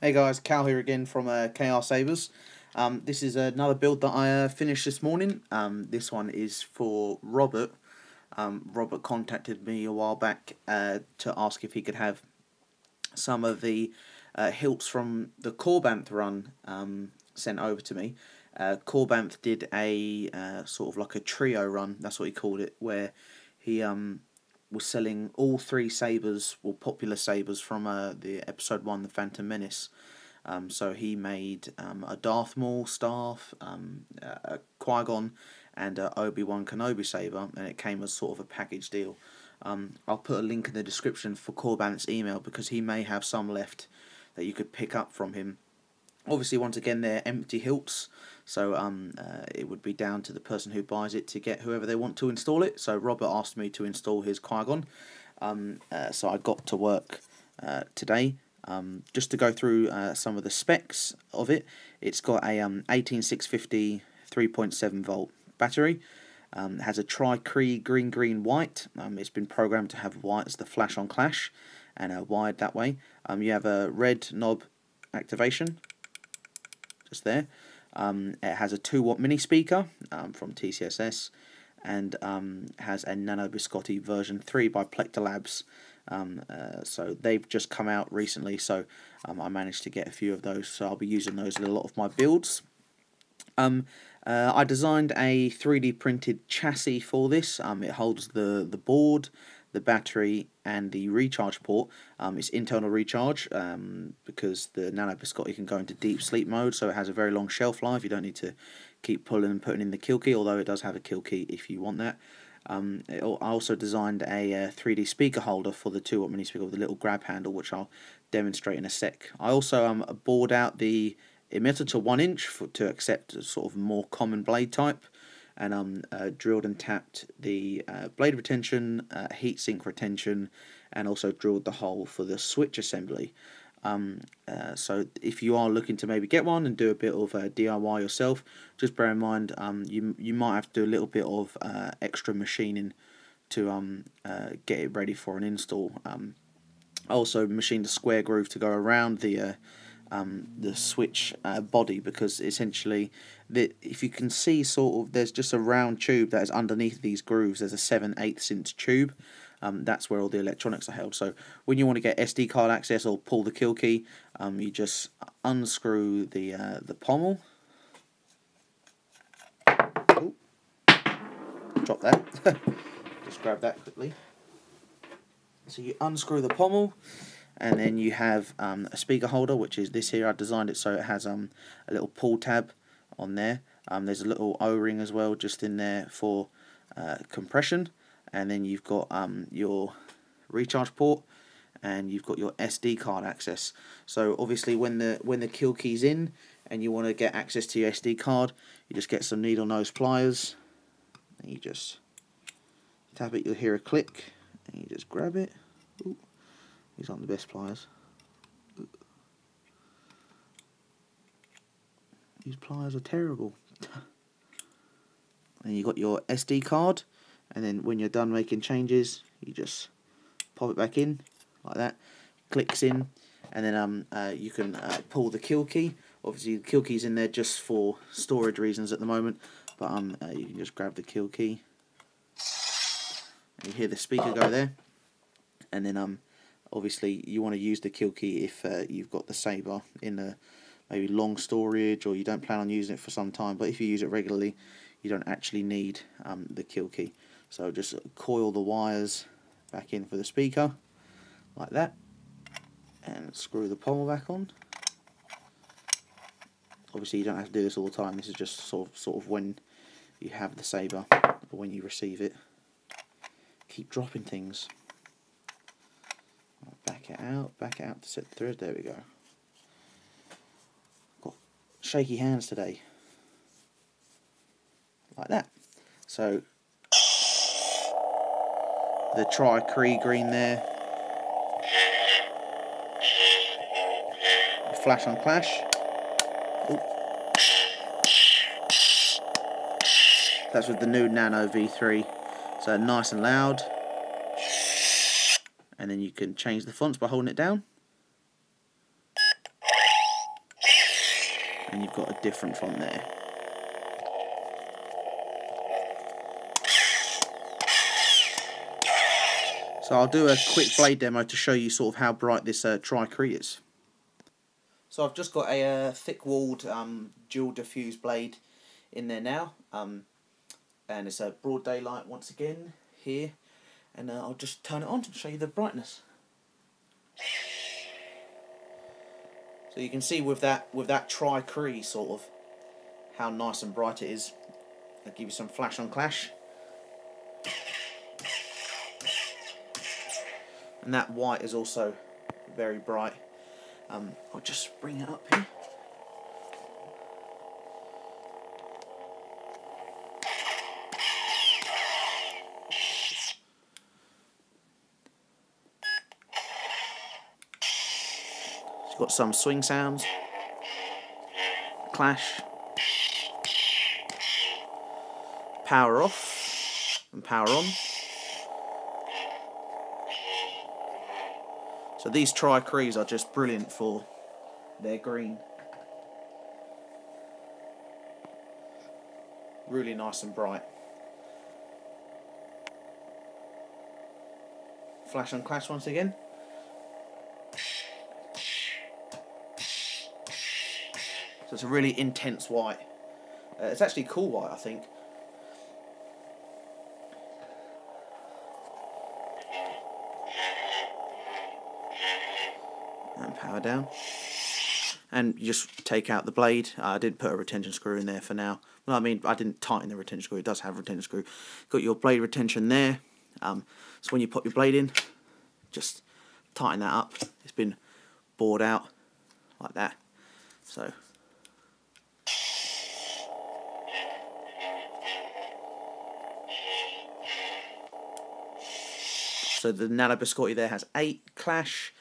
Hey guys, Cal here again from KR Sabers. This is another build that I finished this morning. This one is for Robert. Robert contacted me a while back to ask if he could have some of the hilts from the Korbanth run sent over to me. Korbanth did a sort of like a trio run, that's what he called it, where he was selling all three sabers, or popular sabers from the episode 1, the Phantom Menace. So he made a Darth Maul staff, a Qui-Gon, and a Obi-Wan Kenobi saber, and it came as sort of a package deal. I'll put a link in the description for Korbanth's email because he may have some left that you could pick up from him. Obviously, once again, they're empty hilts, so it would be down to the person who buys it to get whoever they want to install it. So Robert asked me to install his Qui-Gon, so I got to work today. Just to go through some of the specs of it. It's got a 18650 3.7 volt battery. It has a tri-Cree green white. It's been programmed to have white as the flash on clash, and wired that way. You have a red knob activation, just there. It has a 2-watt mini speaker from TCSS, and has a Nano Biscotte version 3 by PlecterLabs. So they've just come out recently, so I managed to get a few of those, so I'll be using those in a lot of my builds. I designed a 3D printed chassis for this. It holds the board, the battery, and the recharge port. It's internal recharge because the Nano Biscotte can go into deep sleep mode, so it has a very long shelf life. You don't need to keep pulling and putting in the kill key, although it does have a kill key if you want that. I also designed a 3D speaker holder for the 2-watt mini speaker with a little grab handle, which I'll demonstrate in a sec. I also bored out the emitter to 1 inch to accept a sort of more common blade type, and drilled and tapped the blade retention, heatsink retention, and also drilled the hole for the switch assembly. So if you are looking to maybe get one and do a bit of DIY yourself, just bear in mind you might have to do a little bit of extra machining to get it ready for an install. I also machined a square groove to go around the switch body, because essentially if you can see, sort of, there's just a round tube that is underneath these grooves. There's a 7/8 inch tube. That's where all the electronics are held. So when you want to get SD card access or pull the kill key, you just unscrew the pommel. Oh, drop that. Just grab that quickly. So you unscrew the pommel, and then you have a speaker holder, which is this here. I designed it so it has a little pull tab on there. There's a little O-ring as well just in there for compression. And then you've got your recharge port, and you've got your SD card access. So obviously when the kill key's in and you want to get access to your SD card, you just get some needle nose pliers, and you just tap it. You'll hear a click, and you just grab it. Ooh, these aren't the best pliers. These pliers are terrible. And you got your SD card. And then when you're done making changes, you just pop it back in like that, clicks in, and then you can pull the kill key. Obviously the kill key's in there just for storage reasons at the moment, but you can just grab the kill key, and you hear the speaker go there. And then obviously you want to use the kill key if you've got the saber in maybe long storage, or you don't plan on using it for some time. But if you use it regularly, you don't actually need the kill key. So just coil the wires back in for the speaker, like that, and screw the pommel back on. Obviously you don't have to do this all the time, this is just sort of when you have the saber, or when you receive it. Keep dropping things. Back it out to set the thread, there we go. Got shaky hands today. Like that. So the tri-Cree green there, flash on clash. Ooh. That's with the new Nano V3, so nice and loud. And then you can change the fonts by holding it down. and you've got a different one there. So I'll do a quick blade demo to show you sort of how bright this Cree is. So I've just got a thick-walled dual diffuse blade in there now, and it's a broad daylight once again here, and I'll just turn it on to show you the brightness. So you can see with that Cree sort of how nice and bright it is. I'll give you some flash on clash. And that white is also very bright. I'll just bring it up here. It's got some swing sounds, clash, power off and power on. So these Crees are just brilliant for their green. Really nice and bright. Flash and clash once again. So it's a really intense white. It's actually cool white, I think. And power down, and you just take out the blade. I did put a retention screw in there for now. Well, I mean, I didn't tighten the retention screw. It does have a retention screw. Got your blade retention there. So when you pop your blade in, just tighten that up. It's been bored out like that. So the Nano Biscotte there has 8 clash,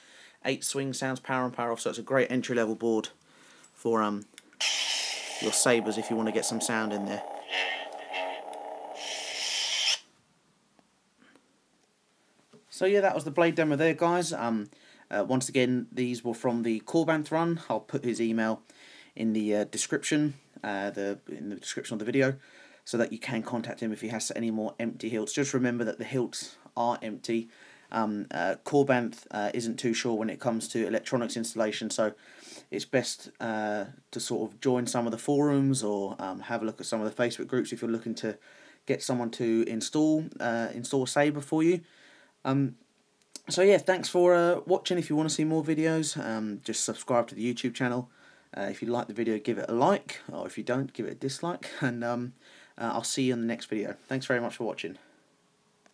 8 swing sounds, power on, power off, so it's a great entry level board for your Sabers if you want to get some sound in there. So yeah, that was the blade demo there, guys. Once again, these were from the Korbanth run. I'll put his email in the description, in the description of the video, so that you can contact him if he has any more empty hilts. Just remember that the hilts are empty. Korbanth isn't too sure when it comes to electronics installation, so it's best to sort of join some of the forums or have a look at some of the Facebook groups if you're looking to get someone to install a Saber for you. So yeah, thanks for watching. If you want to see more videos, just subscribe to the YouTube channel. If you like the video, give it a like, or if you don't, give it a dislike, and I'll see you in the next video. Thanks very much for watching.